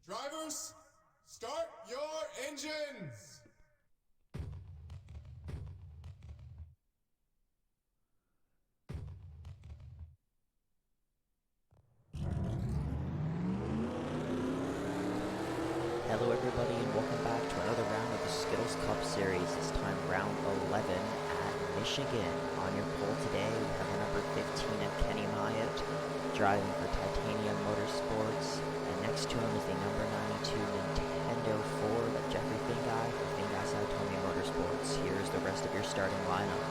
Drivers, start your engines! Hello everybody and welcome back to another round of the Skittles Cup Series, this time round 11 at Michigan. On your pole today we have the number 15 of Kenny Myatt, driving for Titanium Motorsports, and next to him is the number 92 Nintendo Ford of Jeffrey Fingai for Fingai Saitomi Motorsports. Here's the rest of your starting lineup.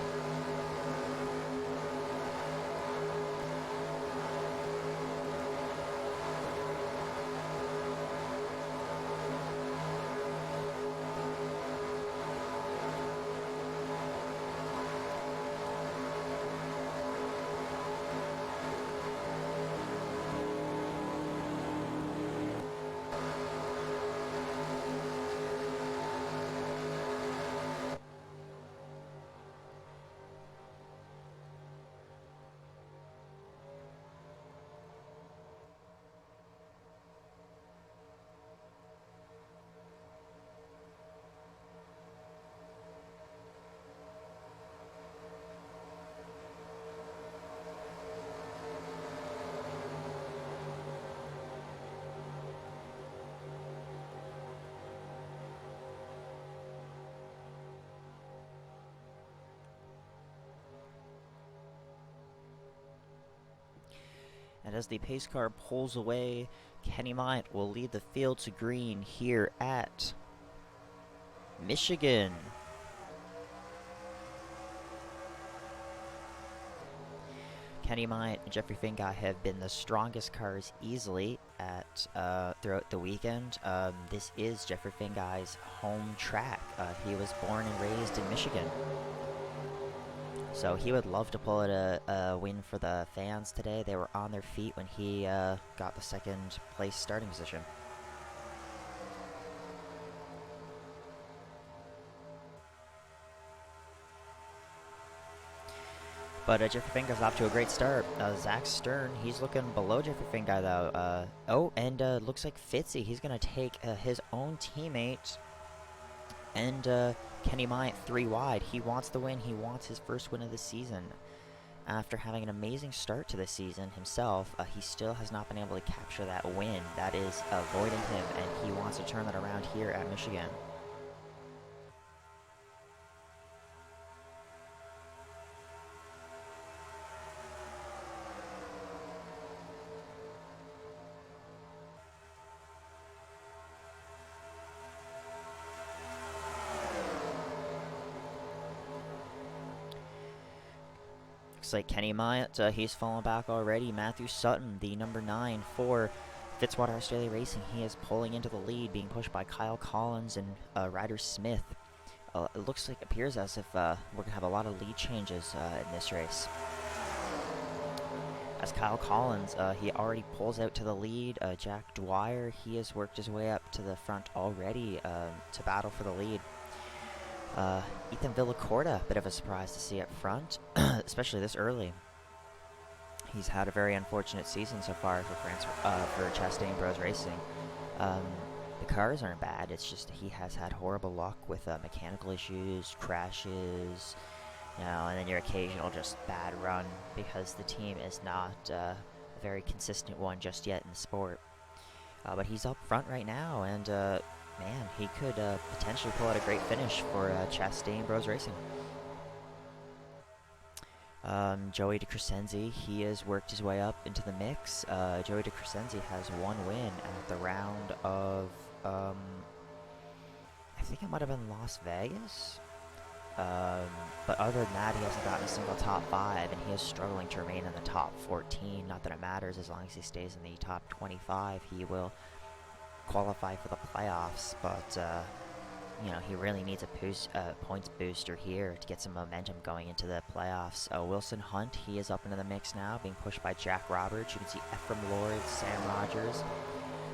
And as the pace car pulls away, Kenny Myatt will lead the field to green here at Michigan. Kenny Myatt and Jeffrey Fingai have been the strongest cars easily at throughout the weekend. This is Jeffrey Fingai's home track. He was born and raised in Michigan. So he would love to pull out a win for the fans today. They were on their feet when he got the second place starting position. But Jeffrey Fingai's off to a great start. Zach Stern, he's looking below Jeffrey Fingai though. Looks like Fitzy, he's going to take his own teammate and Kenny Myatt 3 wide. He wants the win. He wants his first win of the season. After having an amazing start to the season himself, he still has not been able to capture that win. That is avoiding him, and he wants to turn that around here at Michigan. Looks like Kenny Myatt, he's fallen back already. Matthew Sutton, the number 9 for Fitzwater Australia Racing, he is pulling into the lead, being pushed by Kyle Collins and Ryder Smith. It appears as if we're going to have a lot of lead changes in this race. As Kyle Collins, he already pulls out to the lead. Jack Dwyer, he has worked his way up to the front already to battle for the lead. Ethan Villacorta, a bit of a surprise to see up front, especially this early. He's had a very unfortunate season so far for Chastain Bros Racing. The cars aren't bad, it's just he has had horrible luck with mechanical issues, crashes, and then your occasional just bad run because the team is not a very consistent one just yet in the sport. But he's up front right now, and man, he could potentially pull out a great finish for Chastain Bros Racing. Joey DeCrescenzi, he has worked his way up into the mix. Joey DeCrescenzi has one win at the round of, I think it might have been Las Vegas. But other than that, he hasn't gotten a single top 5, and he is struggling to remain in the top 14. Not that it matters, as long as he stays in the top 25, he will qualify for the playoffs, but he really needs a points booster here to get some momentum going into the playoffs. Wilson Hunt, he is up into the mix now, being pushed by Jack Roberts. You can see Ephraim Lord, Sam Rogers,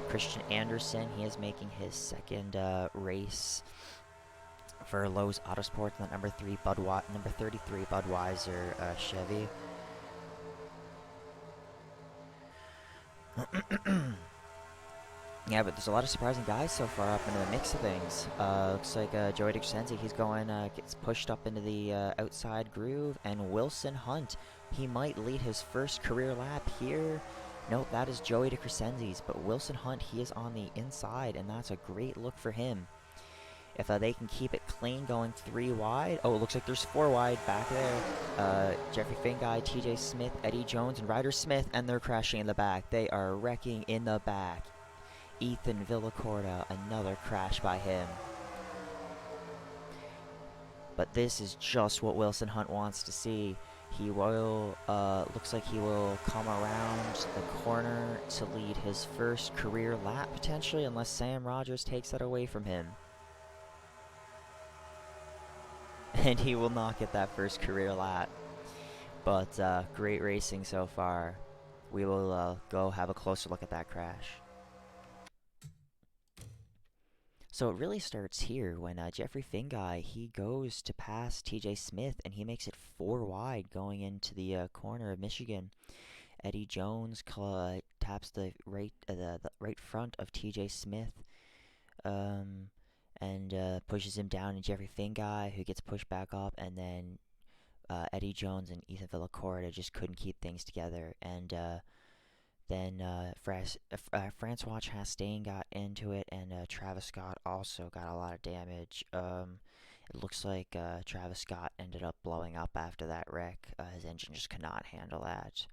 Christian Anderson. He is making his second race for Lowe's Autosport, and the number 33 Budweiser Chevy. Yeah, but there's a lot of surprising guys so far up into the mix of things. Looks like Joey DeCrescenzi, he's going, gets pushed up into the outside groove, and Wilson Hunt, he might lead his first career lap here. Nope, that is Joey DeCrescenzi's, but Wilson Hunt, he is on the inside, and that's a great look for him. If they can keep it clean going 3 wide. Oh, it looks like there's 4 wide back there. Jeffrey Finguy, TJ Smith, Eddie Jones, and Ryder Smith, and they're crashing in the back. They are wrecking in the back. Ethan Villacorta, another crash by him. But this is just what Wilson Hunt wants to see. He will, looks like he will come around the corner to lead his first career lap, potentially, unless Sam Rogers takes that away from him. And he will not get that first career lap. But great racing so far. We will go have a closer look at that crash. So it really starts here when Jeffrey Finguy, he goes to pass TJ Smith, and he makes it 4 wide going into the corner of Michigan. Eddie Jones taps the right front of TJ Smith, and pushes him down, and Jeffrey Finguy, who gets pushed back up, and then Eddie Jones and Ethan Villacorta just couldn't keep things together, and then Francois Chastain got into it, and Travis Scott also got a lot of damage. It looks like Travis Scott ended up blowing up after that wreck. His engine just could not handle that.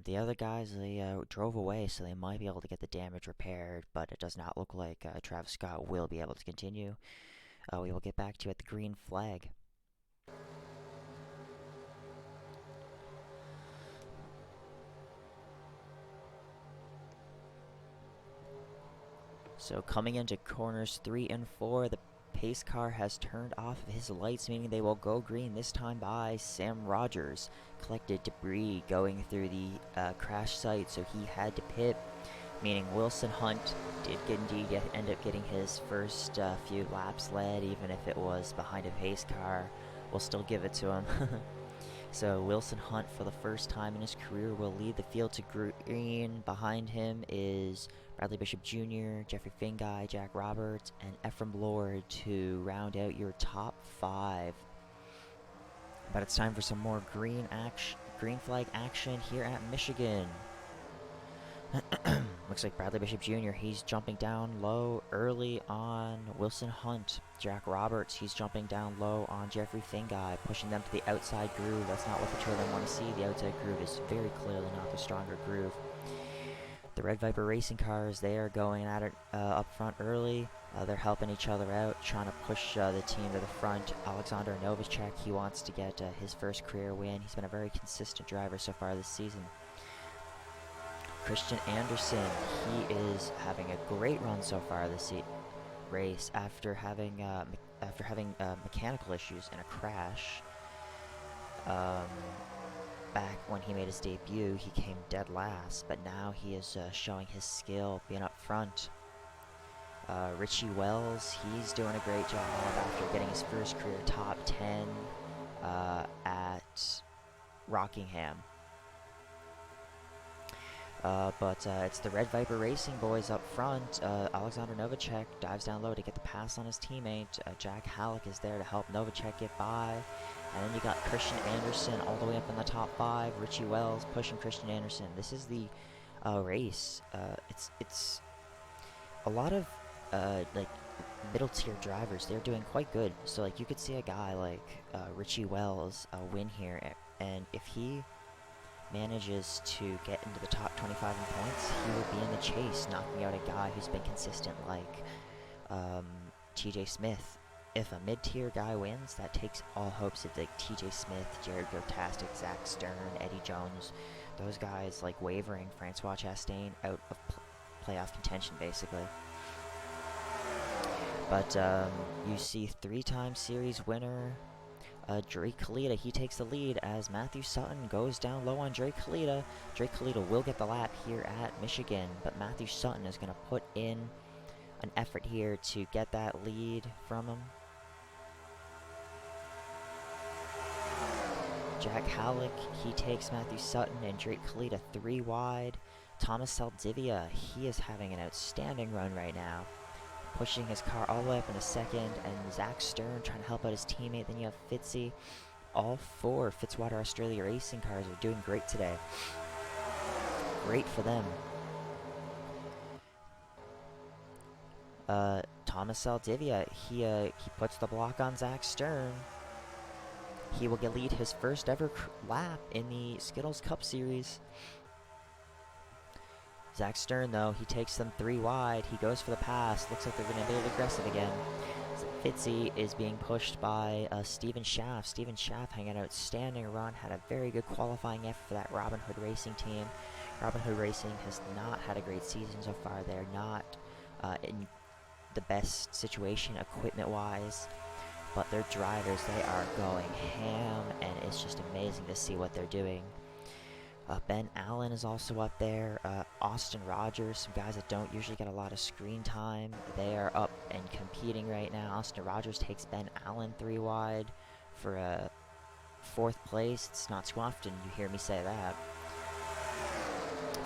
The other guys, they drove away, so they might be able to get the damage repaired, but it does not look like Travis Scott will be able to continue. We will get back to you at the green flag. So coming into corners 3 and 4, the pace car has turned off his lights, meaning they will go green, this time by Sam Rogers. Collected debris going through the crash site, so he had to pit, meaning Wilson Hunt did indeed end up getting his first few laps led, even if it was behind a pace car. We'll still give it to him. So Wilson Hunt, for the first time in his career, will lead the field to green. Behind him is Bradley Bishop Jr., Jeffrey Finguy, Jack Roberts, and Ephraim Lord to round out your top 5. But it's time for some more green flag action here at Michigan. Looks like Bradley Bishop Jr., he's jumping down low early on Wilson Hunt. Jack Roberts, he's jumping down low on Jeffrey Finguy, pushing them to the outside groove. That's not what the two of them want to see. The outside groove is very clearly not the stronger groove. The Red Viper racing cars, they are going at it up front early. They're helping each other out, trying to push the team to the front. Alexander Novacek, he wants to get his first career win. He's been a very consistent driver so far this season. Christian Anderson, he is having a great run so far this race after having mechanical issues in a crash. Back when he made his debut, he came dead last, but now he is showing his skill being up front. Richie Wells, he's doing a great job after getting his first career top 10 at Rockingham. But it's the Red Viper Racing boys up front. Alexander Novacek dives down low to get the pass on his teammate. Jack Halleck is there to help Novacek get by. And then you got Christian Anderson all the way up in the top 5. Richie Wells pushing Christian Anderson. This is the race. It's a lot of like middle tier drivers. They're doing quite good. So like you could see a guy like Richie Wells win here, and if he manages to get into the top 25 in points, he will be in the chase, knocking out a guy who's been consistent like TJ Smith. If a mid-tier guy wins, that takes all hopes of like TJ Smith, Jared Gotastic, Zach Stern, Eddie Jones, those guys like wavering, Francois Chastain out of playoff contention basically. But you see 3-time series winner Drake Kalita, he takes the lead as Matthew Sutton goes down low on Drake Kalita. Drake Kalita will get the lap here at Michigan, but Matthew Sutton is going to put in an effort here to get that lead from him. Jack Halleck, he takes Matthew Sutton and Drake Kalita 3 wide. Thomas Saldivia, he is having an outstanding run right now. Pushing his car all the way up in a second, and Zach Stern trying to help out his teammate. Then you have Fitzy. All four Fitzwater Australia Racing cars are doing great today. Great for them. Thomas Saldivia, he puts the block on Zach Stern. He will lead his first ever lap in the Skittles Cup Series. Zach Stern, though, he takes them 3 wide. He goes for the pass. Looks like they're going to be a bit aggressive again. Fitzy is being pushed by Steven Schaff. Steven Schaff hanging an outstanding run. Had a very good qualifying effort for that Robin Hood Racing team. Robin Hood Racing has not had a great season so far. They're not in the best situation equipment-wise. But their drivers, they are going ham, and it's just amazing to see what they're doing. Ben Allen is also up there. Austin Rogers, some guys that don't usually get a lot of screen time. They are up and competing right now. Austin Rogers takes Ben Allen 3 wide for 4th place. It's not too often you hear me say that.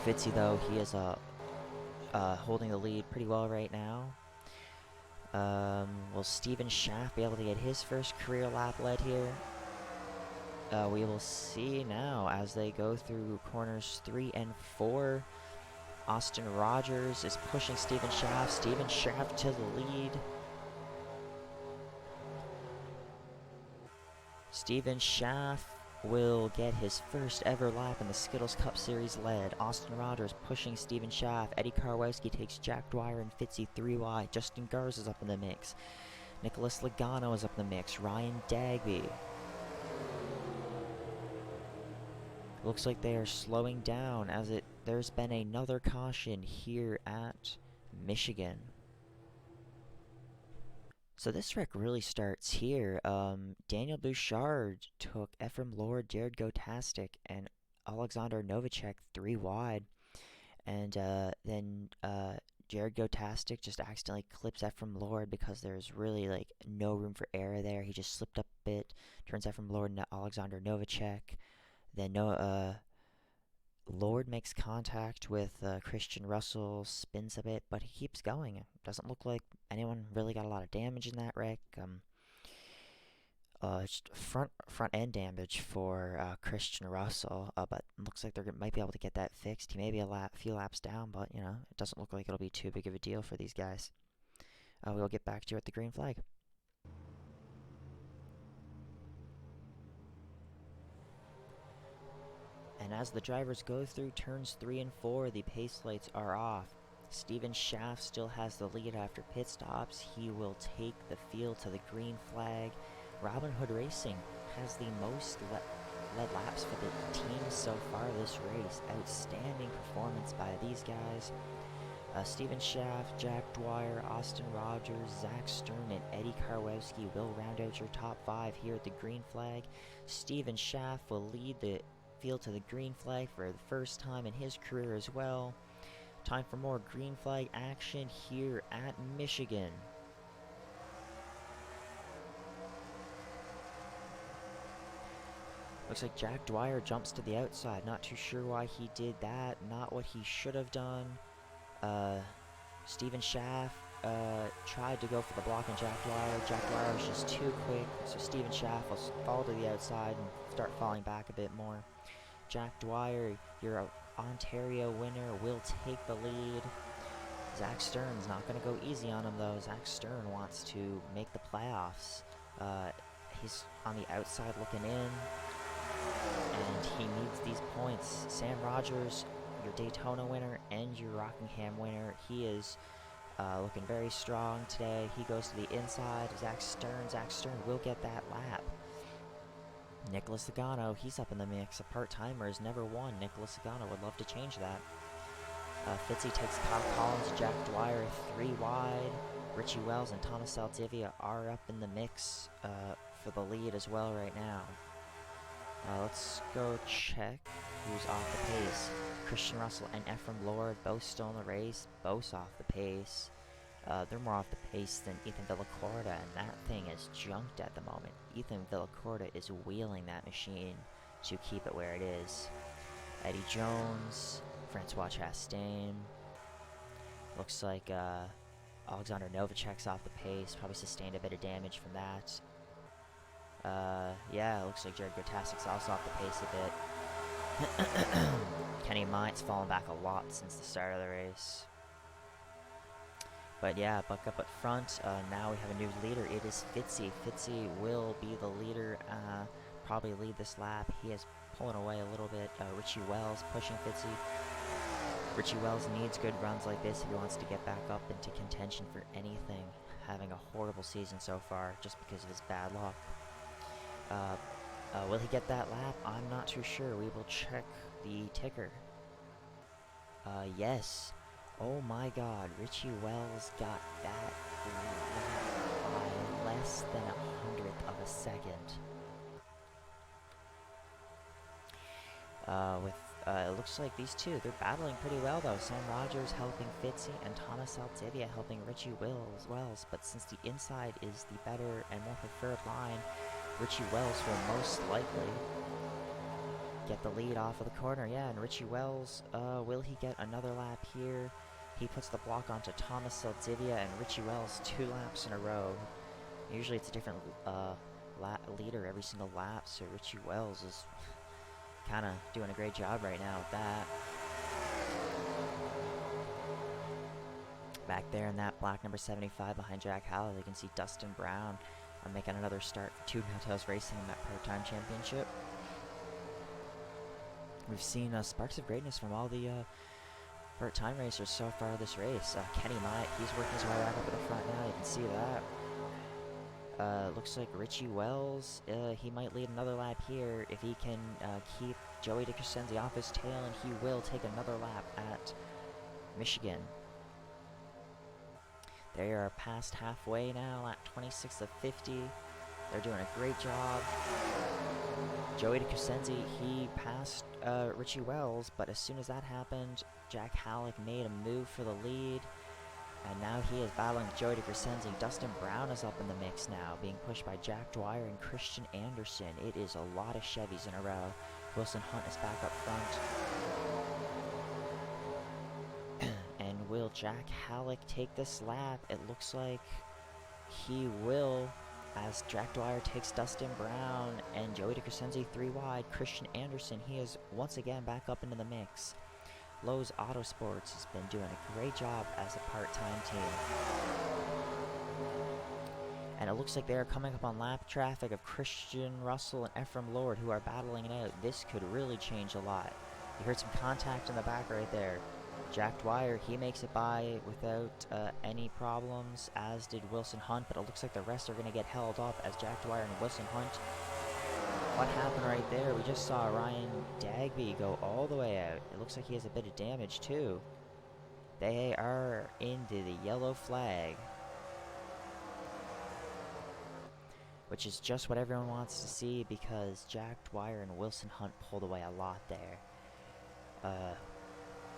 Fitzy, though, he is holding the lead pretty well right now. Will Steven Schaff be able to get his first career lap led here? We will see now as they go through corners 3 and 4. Austin Rogers is pushing Steven Schaff. Steven Schaff to the lead. Steven Schaff will get his first ever lap in the Skittles Cup Series led. Austin Rogers pushing Steven Schaff. Eddie Karwowski takes Jack Dwyer and Fitzy 3 wide. Justin Garza is up in the mix. Nicholas Logano is up in the mix. Ryan Dagby. Looks like they are slowing down as there's been another caution here at Michigan. So this wreck really starts here. Daniel Bouchard took Ephraim Lord, Jared Gotastic, and Alexander Novacek 3 wide. And then Jared Gotastic just accidentally clips Ephraim Lord because there's really no room for error there. He just slipped up a bit, turns Ephraim Lord into Alexander Novacek. Then Lord makes contact with Christian Russell, spins a bit, but he keeps going. It doesn't look like anyone really got a lot of damage in that wreck. Just front end damage for Christian Russell, but it looks like they might be able to get that fixed. He may be a few laps down, but it doesn't look like it'll be too big of a deal for these guys. We'll get back to you at the green flag. And as the drivers go through turns 3 and 4, the pace lights are off. Steven Schaff still has the lead after pit stops. He will take the field to the green flag. Robin Hood Racing has the most led laps for the team so far this race. Outstanding performance by these guys. Steven Schaff, Jack Dwyer, Austin Rogers, Zach Stern, and Eddie Karwowski will round out your top 5 here at the green flag. Steven Schaff will lead the field to the green flag for the first time in his career as well. Time for more green flag action here at Michigan. Looks like Jack Dwyer jumps to the outside. Not too sure why he did that. Not what he should have done. Steven Schaff tried to go for the block on Jack Dwyer. Jack Dwyer was just too quick, so Steven Schaff will fall to the outside and start falling back a bit more. Jack Dwyer, your Ontario winner, will take the lead. Zach Stern's not going to go easy on him, though. Zach Stern wants to make the playoffs. He's on the outside looking in, and he needs these points. Sam Rogers, your Daytona winner and your Rockingham winner, he is looking very strong today. He goes to the inside. Zach Stern will get that lap. Nicholas Logano, he's up in the mix. A part-timer has never won. Nicholas Logano would love to change that. Fitzy takes Kyle Collins, Jack Dwyer 3 wide. Richie Wells and Thomas Saldivia are up in the mix for the lead as well right now. Let's go check who's off the pace. Christian Russell and Ephraim Lord both still in the race, both off the pace. They're more off the pace than Ethan Villacorta, and that thing is junked at the moment. Ethan Villacorta is wheeling that machine to keep it where it is. Eddie Jones, Francois Chastain. Looks like Alexander Novacek's off the pace, probably sustained a bit of damage from that. Yeah, it looks like Jared Gotasic's also off the pace a bit. Kenny Might's fallen back a lot since the start of the race. But yeah, buck up at front. Now we have a new leader. It is Fitzy. Fitzy will be the leader, probably lead this lap. He is pulling away a little bit. Richie Wells pushing Fitzy. Richie Wells needs good runs like this if he wants to get back up into contention for anything. Having a horrible season so far just because of his bad luck. Will he get that lap? I'm not too sure. We will check the ticker. Yes. Oh my god, Richie Wells got that lap by less than 1/100th of a second. It looks like these two, they're battling pretty well though. Sam Rogers helping Fitzy and Thomas Aldivia helping Richie Wells. But since the inside is the better and more preferred line, Richie Wells will most likely get the lead off of the corner. Yeah, and Richie Wells, will he get another lap here? He puts the block onto Thomas Aldivia and Richie Wells 2 laps in a row. Usually it's a different leader every single lap, so Richie Wells is kind of doing a great job right now with that. Back there in that black number 75 behind Jack Howell, you can see Dustin Brown making another start for Two Hotels Racing in that part-time championship. We've seen sparks of greatness from all the part-time racers so far this race. Kenny Mott, he's working his way right up at the front now, you can see that. Looks like Richie Wells, he might lead another lap here if he can keep Joey DeCrescenzi off his tail, and he will take another lap at Michigan. They are past halfway now at 26 of 50. They're doing a great job. Joey DeCrescenzi, he passed Richie Wells, but as soon as that happened, Jack Halleck made a move for the lead. And now he is battling Joey DeCrescenzi. Dustin Brown is up in the mix now, being pushed by Jack Dwyer and Christian Anderson. It is a lot of Chevys in a row. Wilson Hunt is back up front. And will Jack Halleck take this lap? It looks like he will, as Jack Dwyer takes Dustin Brown and Joey DeCrescenzi 3 wide. Christian Anderson, he is once again back up into the mix. Lowe's Autosports has been doing a great job as a part-time team. And it looks like they are coming up on lap traffic of Christian Russell and Ephraim Lord, who are battling it out. This could really change a lot. You heard some contact in the back right there. Jack Dwyer, he makes it by without any problems, as did Wilson Hunt, but it looks like the rest are going to get held up as Jack Dwyer and Wilson Hunt. What happened right there? We just saw Ryan Dagby go all the way out. It looks like he has a bit of damage too. They are into the yellow flag, which is just what everyone wants to see, because Jack Dwyer and Wilson Hunt pulled away a lot there.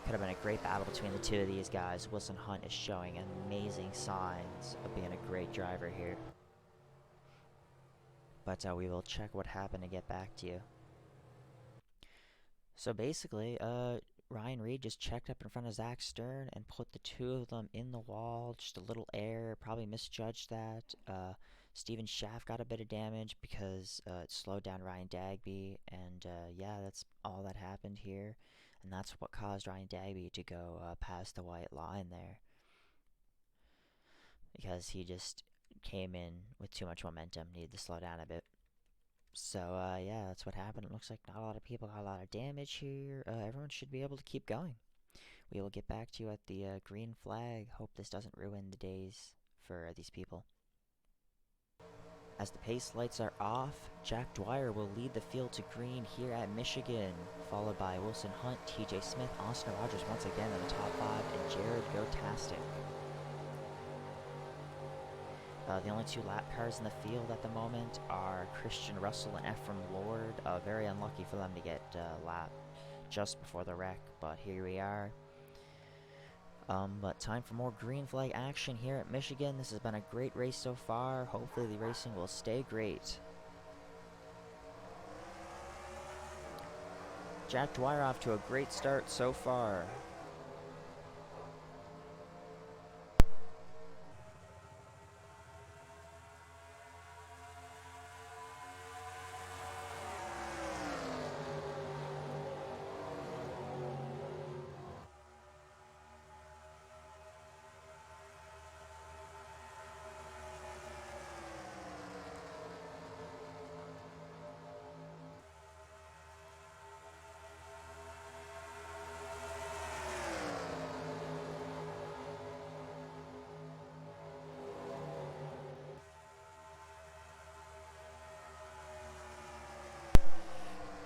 Could have been a great battle between the two of these guys. Wilson Hunt is showing amazing signs of being a great driver here. But we will check what happened and get back to you. So basically, Ryan Reed just checked up in front of Zach Stern and put the two of them in the wall. Just a little error, probably misjudged that. Steven Schaff got a bit of damage because it slowed down Ryan Dagby. And yeah, that's all that happened here. And that's what caused Ryan Dagby to go past the white line there, because he just came in with too much momentum, needed to slow down a bit. So yeah, that's what happened. It looks like not a lot of people got a lot of damage here. Everyone should be able to keep going. We will get back to you at the green flag. Hope this doesn't ruin the days for these people. As the pace lights are off, Jack Dwyer will lead the field to green here at Michigan, followed by Wilson Hunt, TJ Smith, Austin Rogers once again in the top 5, and Jared Gotastic. The only 2 lap cars in the field at the moment are Christian Russell and Ephraim Lord. Very unlucky for them to get lap just before the wreck, but here we are. But time for more green flag action here at Michigan. This has been a great race so far. Hopefully the racing will stay great. Jack Dwyer off to a great start so far.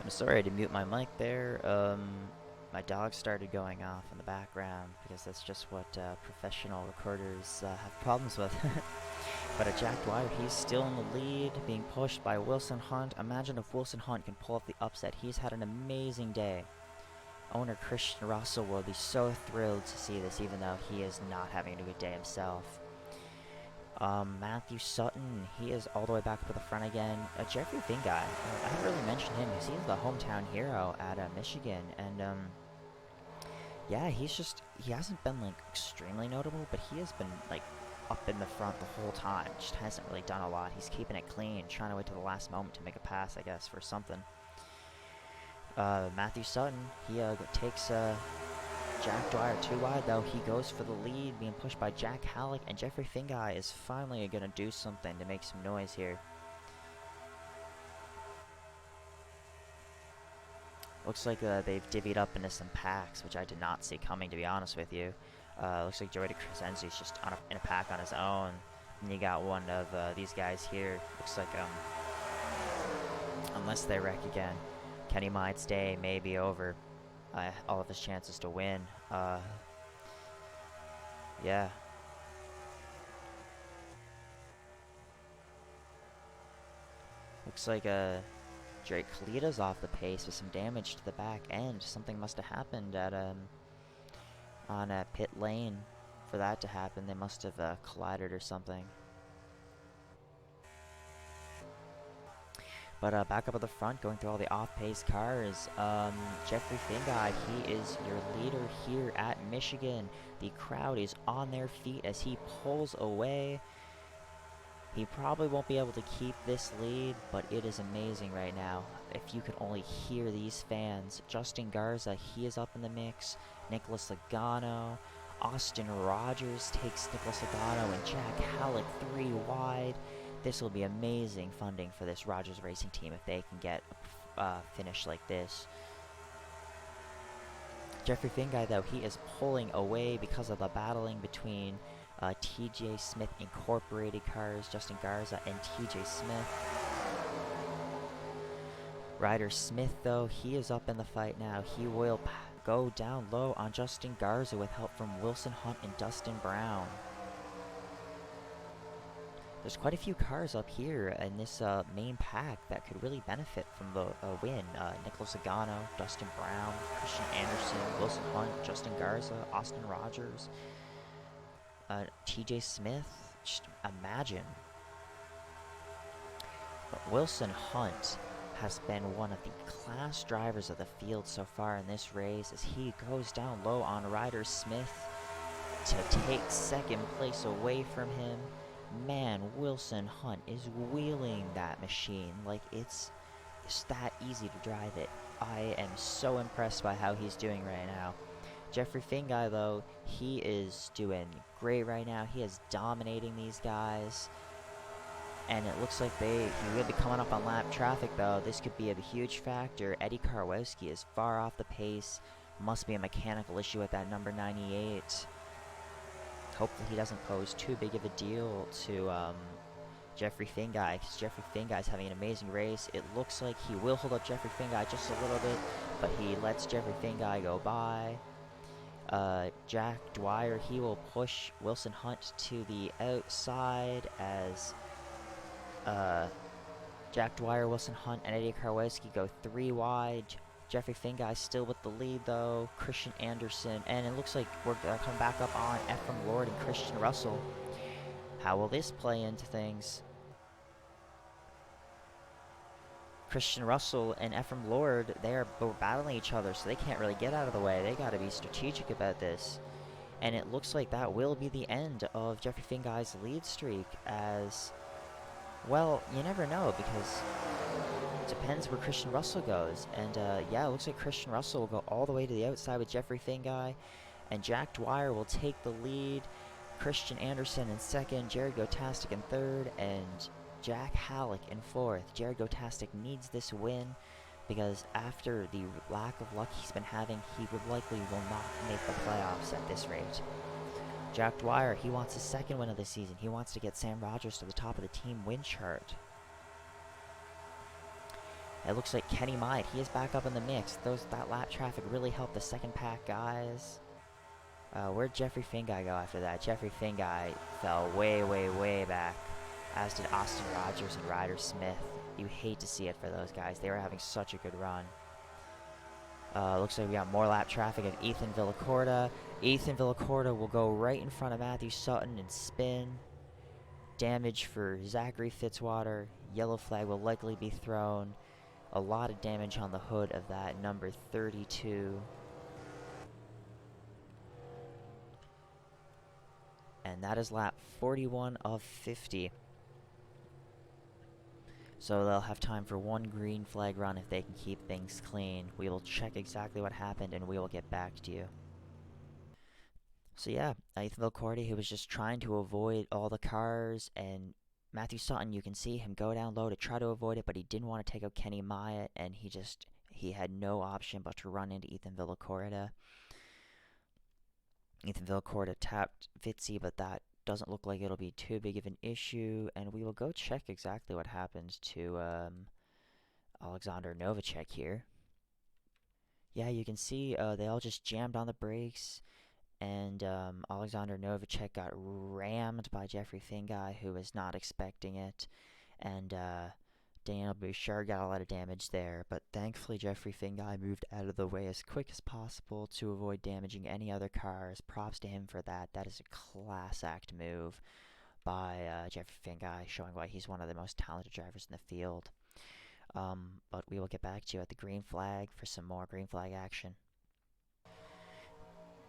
I'm sorry to mute my mic there. My dog started going off in the background because that's just what professional recorders have problems with. But Jack Dwyer, he's still in the lead, being pushed by Wilson Hunt. Imagine if Wilson Hunt can pull off the upset. He's had an amazing day. Owner Christian Russell will be so thrilled to see this, even though he is not having a good day himself. Matthew Sutton, he is all the way back up at the front again. Jeffrey Finguy, I haven't really mentioned him because he's the hometown hero at Michigan, and yeah, he hasn't been like extremely notable, but he has been like up in the front the whole time. Just hasn't really done a lot. He's keeping it clean, trying to wait to the last moment to make a pass, I guess, for something. Matthew Sutton, he takes Jack Dwyer too wide, though. He goes for the lead, being pushed by Jack Halleck, and Jeffrey Finguy is finally going to do something to make some noise here. Looks like they've divvied up into some packs, which I did not see coming, to be honest with you. Looks like Joey DeCrescenzi's just in a pack on his own. And you got one of these guys here. Looks like, unless they wreck again, Kenny Mide's day may be over. All of his chances to win. Yeah. Looks like Drake Kalita's off the pace with some damage to the back end. Something must have happened at on pit lane for that to happen. They must have collided or something. But back up at the front, going through all the off-pace cars, Jeffrey Finguy, he is your leader here at Michigan. The crowd is on their feet as he pulls away. He probably won't be able to keep this lead, but it is amazing right now. If you could only hear these fans. Justin Garza, he is up in the mix. Nicholas Logano. Austin Rogers takes Nicholas Logano, and Jack Halleck 3 wide. This will be amazing funding for this Rogers Racing team if they can get a finish like this. Jeffrey Finguy, though, he is pulling away because of the battling between TJ Smith Incorporated cars, Justin Garza and TJ Smith. Ryder Smith, though, he is up in the fight now. He will go down low on Justin Garza with help from Wilson Hunt and Dustin Brown. There's quite a few cars up here in this main pack that could really benefit from the win. Nicholas Logano, Dustin Brown, Christian Anderson, Wilson Hunt, Justin Garza, Austin Rogers, TJ Smith. Just imagine. But Wilson Hunt has been one of the class drivers of the field so far in this race as he goes down low on Ryder Smith to take second place away from him. Man, Wilson Hunt is wheeling that machine like it's that easy to drive it. I am so impressed by how he's doing right now. Jeffrey Finguy, though, he is doing great right now. He is dominating these guys. And it looks like he will be coming up on lap traffic, though. This could be a huge factor. Eddie Karwowski is far off the pace. Must be a mechanical issue at that number 98. Hopefully he doesn't pose too big of a deal to Jeffrey Finguy, because Jeffrey Finguy is having an amazing race. It looks like he will hold up Jeffrey Finguy just a little bit, but he lets Jeffrey Finguy go by. Jack Dwyer, he will push Wilson Hunt to the outside as Jack Dwyer, Wilson Hunt, and Eddie Karwowski go 3 wide. Jeffrey Finguy still with the lead, though. Christian Anderson, and it looks like we're going to come back up on Ephraim Lord and Christian Russell. How will this play into things? Christian Russell and Ephraim Lord, they are battling each other, so they can't really get out of the way. They got to be strategic about this. And it looks like that will be the end of Jeffrey Fingai's lead streak, as, well, you never know, because it depends where Christian Russell goes. And yeah, it looks like Christian Russell will go all the way to the outside with Jeffrey Fingai, and Jack Dwyer will take the lead. Christian Anderson in second, Jared Gotastic in third, and Jack Halleck in fourth. Jared Gotastic needs this win, because after the lack of luck he's been having, he would likely will not make the playoffs at this rate. Jack Dwyer, he wants his second win of the season. He wants to get Sam Rogers to the top of the team win chart. It looks like Kenny Myatt, he is back up in the mix. That lap traffic really helped the second pack guys. Where'd Jeffrey Fingai go after that? Jeffrey Fingai fell way, way, way back, as did Austin Rogers and Ryder Smith. You hate to see it for those guys. They were having such a good run. Looks like we got more lap traffic of Ethan Villacorta. Ethan Villacorta will go right in front of Matthew Sutton and spin. Damage for Zachary Fitzwater. Yellow flag will likely be thrown. A lot of damage on the hood of that number 32. And that is lap 41 of 50. So they'll have time for one green flag run if they can keep things clean. We will check exactly what happened and we will get back to you. So yeah, Ethan Villacorta, he was just trying to avoid all the cars, and Matthew Sutton, you can see him go down low to try to avoid it, but he didn't want to take out Kenny Myatt, and he had no option but to run into Ethan Villacorta. Ethan Villacorta tapped Fitzy, but that doesn't look like it'll be too big of an issue, and we will go check exactly what happened to Alexander Novacek here. Yeah, you can see they all just jammed on the brakes, and Alexander Novacek got rammed by Jeffrey Fingai, who was not expecting it, and Daniel Bouchard got a lot of damage there, but thankfully Jeffrey Fingai moved out of the way as quick as possible to avoid damaging any other cars. Props to him for that. That is a class act move by Jeffrey Fingai, showing why he's one of the most talented drivers in the field. But we will get back to you at the green flag for some more green flag action.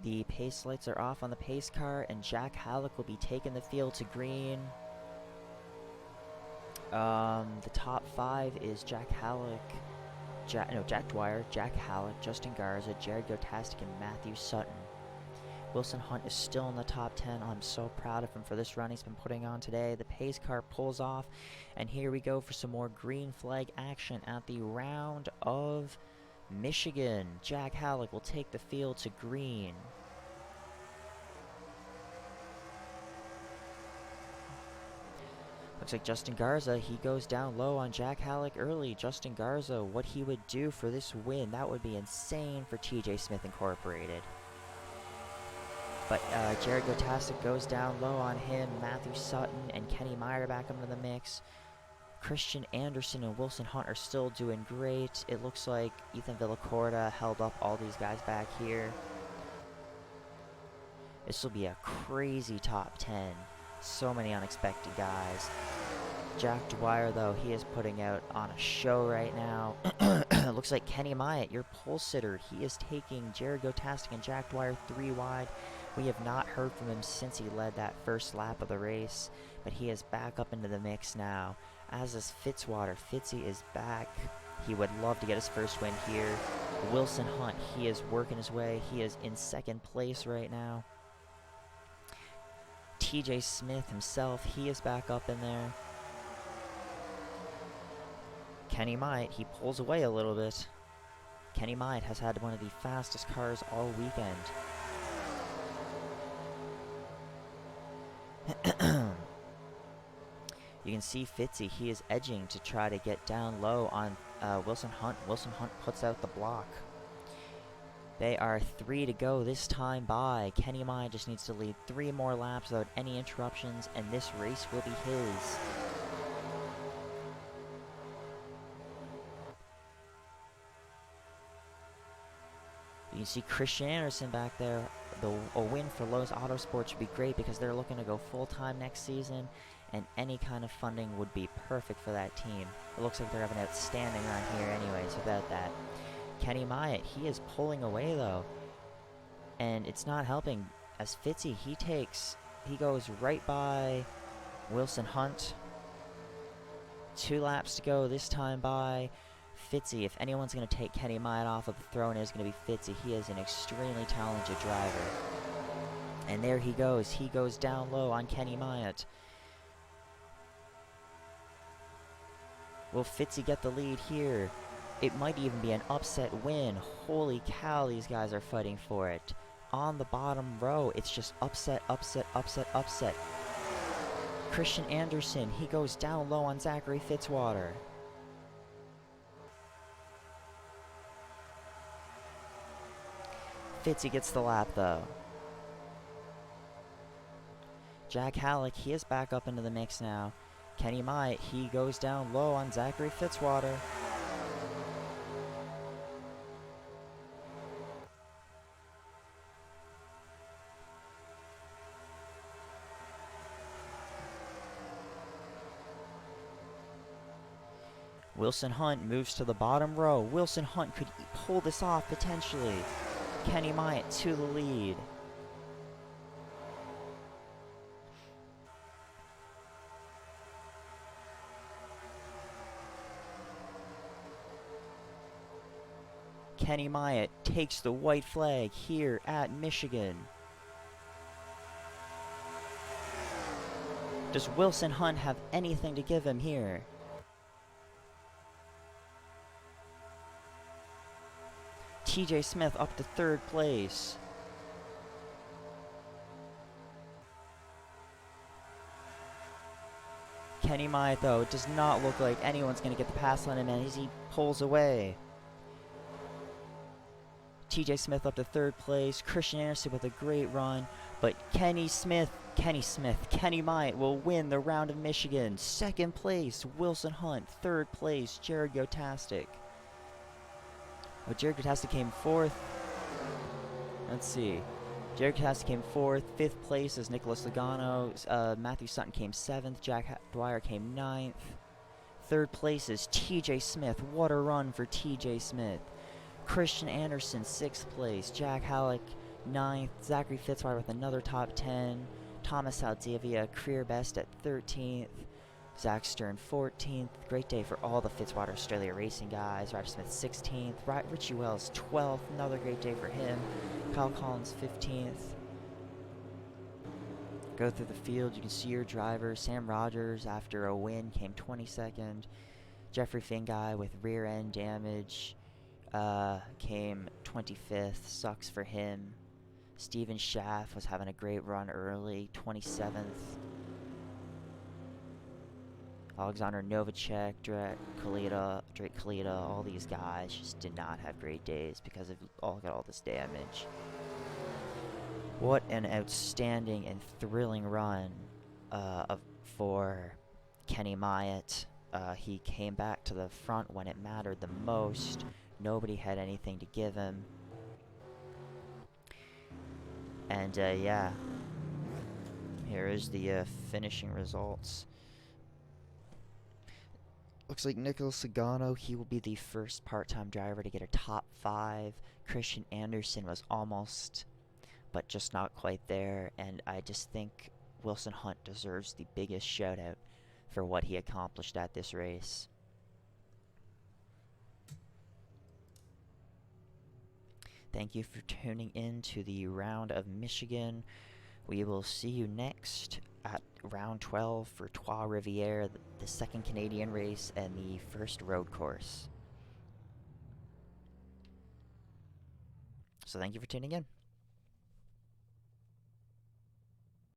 The pace lights are off on the pace car, and Jack Halleck will be taking the field to green. The top five is Jack Halleck, Jack Dwyer, Jack Halleck, Justin Garza, Jared Gotastic, and Matthew Sutton. Wilson Hunt is still in the top 10. I'm so proud of him for this run he's been putting on today. The pace car pulls off, and here we go for some more green flag action at the round of Michigan. Jack Halleck will take the field to green. Looks like Justin Garza, he goes down low on Jack Halleck early. Justin Garza, what he would do for this win, that would be insane for TJ Smith Incorporated. But Jared Gotastic goes down low on him. Matthew Sutton and Kenny Myatt are back into the mix. Christian Anderson and Wilson Hunt are still doing great. It looks like Ethan Villacorta held up all these guys back here. This will be a crazy top 10. So many unexpected guys. Jack Dwyer, though, he is putting out on a show right now. Looks like Kenny Myatt, your pole sitter, he is taking Jared Gotastic and Jack Dwyer 3 wide. We have not heard from him since he led that first lap of the race, but he is back up into the mix now, as is Fitzwater. Fitzy is back. He would love to get his first win here. Wilson Hunt, he is working his way. He is in second place right now. TJ Smith himself, he is back up in there. Kenny Myatt, he pulls away a little bit. Kenny Myatt has had one of the fastest cars all weekend. You can see Fitzy, he is edging to try to get down low on Wilson Hunt. Wilson Hunt puts out the block. They are 3 to go this time by. Kenny Myatt just needs to lead 3 more laps without any interruptions, and this race will be his. You can see Christian Anderson back there. A win for Lowe's Autosports would be great because they're looking to go full-time next season. and any kind of funding would be perfect for that team. It looks like they're having an outstanding run here anyways without that. Kenny Myatt, he is pulling away though, and it's not helping as Fitzy, he goes right by Wilson Hunt. 2 laps to go this time by Fitzy. If anyone's going to take Kenny Myatt off of the throne, it is going to be Fitzy. He is an extremely talented driver. And there he goes. He goes down low on Kenny Myatt. Will Fitzy get the lead here? It might even be an upset win. Holy cow, these guys are fighting for it. On the bottom row, it's just upset, upset, upset, upset. Christian Anderson, he goes down low on Zachary Fitzwater. Fitzy gets the lap though. Jack Halleck, he is back up into the mix now. Kenny Myatt, he goes down low on Zachary Fitzwater. Wilson Hunt moves to the bottom row. Wilson Hunt could pull this off potentially. Kenny Myatt to the lead. Kenny Myatt takes the white flag here at Michigan. Does Wilson Hunt have anything to give him here? TJ Smith up to 3rd place. Kenny Myatt, though, it does not look like anyone's going to get the pass on him as he pulls away. TJ Smith up to 3rd place. Christian Anderson with a great run. But Kenny Myatt will win the round of Michigan. 2nd place, Wilson Hunt. 3rd place, Jared Gotastic. Oh, Jared Gotastic came 4th. Let's see. Jared Gotastic came 4th. 5th place is Nicholas Logano. Matthew Sutton came 7th. Jack Dwyer came 9th. 3rd place is TJ Smith. What a run for TJ Smith. Christian Anderson, 6th place. Jack Halleck, 9th. Zachary Fitzwater with another top 10. Thomas Saldivia, career best at 13th. Zach Stern, 14th. Great day for all the Fitzwater Australia racing guys. Ryder Smith, 16th. Richie Wells, 12th. Another great day for him. Kyle Collins, 15th. Go through the field. You can see your drivers. Sam Rogers, after a win, came 22nd. Jeffrey Finguy with rear end damage came 25th. Sucks for him. Steven Schaff was having a great run early, 27th. Alexander Novacek, Drake Kalita, all these guys just did not have great days because of all this damage. What an outstanding and thrilling run for Kenny Myatt. He came back to the front when it mattered the most. Nobody had anything to give him. And yeah, here is the finishing results. Looks like Nicholas Logano, he will be the first part-time driver to get a top 5. Christian Anderson was almost, but just not quite there. And I just think Wilson Hunt deserves the biggest shout-out for what he accomplished at this race. Thank you for tuning in to the round of Michigan. We will see you next at round 12 for Trois Rivières, the second Canadian race and the first road course. So thank you for tuning in.